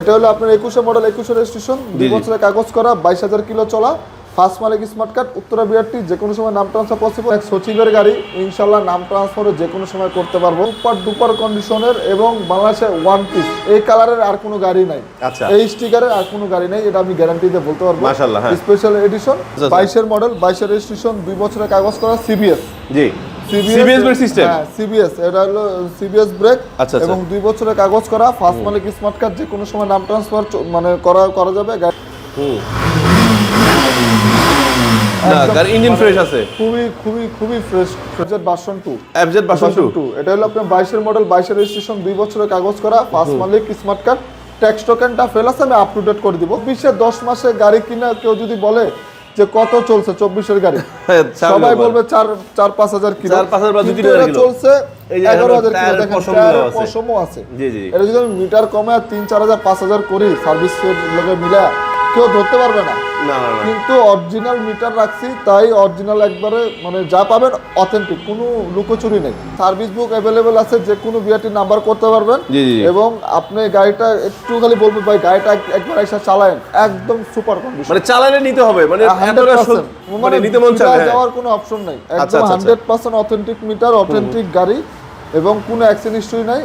এটা হলো আপনার 21 মডেল 21 রেজিস্ট্রেশন 2 বছরের কাগজ করা 22,000 কিলো চলা ফার্স্ট মালিক স্মার্ট কার্ড উত্তরা বিআরটি যে কোনো সময় নাম ট্রান্সফার পসিবল। এক সচিবের গাড়ি ইনশাআল্লাহ নাম ট্রান্সফারও যে কোনো সময় করতে পারবো। সুপার ডুপার কন্ডিশনের এবং বাংলাদেশে ওয়ান পিস এই কালারের আর কোনো গাড়ি নাই, আচ্ছা এই স্টিকারের আর কোনো গাড়ি নাই, এটা আমি গ্যারান্টি দিয়ে বলতে পারবো। মাশাআল্লাহ, হ্যাঁ স্পেশাল এডিশন 22 এর মডেল 22 এর রেজিস্ট্রেশন 2 বছরের কাগজ করা সিবিএস। জি সিবিএস ব্রেক সিস্টেম। হ্যাঁ সিবিএস, এটা হলো সিবিএস ব্রেক আচ্ছা এবং 2 বছরের কাগজ করা ফার্স্ট মালিক স্মার্ট কার্ড যে কোনো সময় নাম ট্রান্সফার মানে করা যাবে। না গাড়ি ইঞ্জিন ফ্রেশ আছে, খুবই খুবই খুবই fresh. FZ version 2 FZ version 2 এটা হলো আপনার 22 এর মডেল 22 এর রেজিস্ট্রেশন 2 বছরের কাগজ করা ফার্স্ট মালিক স্মার্ট কার্ড ট্যাক্স টোকেনটা ফেল আছে, আমি আপ টু ডেট করে দিব। 20 10 মাসে গাড়ি কিনা কেউ যদি বলে যে কত চলছে 24 এর গাড়ি, সবাই বলবে 4-5 হাজার কিলো, 4-5 বা 2-3 হাজার কিলো চলছে, এই যে 11,000 কিলো দেখেন পশমও পশমও আছে। জি জি এটা যদি আমি মিটার কমে 3-4 হাজার 5 হাজার করি সার্ভিসের লগে মিলা কেউ ধরতে পারবে না। না না না কিন্তু অরিজিনাল মিটার রাখছি, তাই অরিজিনাল একবারে মানে যা পাবেন অথেন্টিক, কোনো লুকোচুরি নেই। সার্ভিস বুক অ্যাভেলেবেল আছে, যে কোনো বিআরটি নাম্বার করতে পারবেন। জি জি এবং আপনি গাড়িটা একটু খালি বলবেন ভাই গাড়িটা একবার এসে চালায়েন, একদম সুপার কন্ডিশন, মানে চালানে নিতে হবে, মানে এতটা 100%, মানে নিতে মন ফিরা চায় যাওয়ার কোনো অপশন নাই, আচ্ছা, একদম আচ্ছা, 100% অথেন্টিক মিটার অথেন্টিক গাড়ি এবং কোনো অ্যাক্সিডেন্ট হিস্টরি নাই।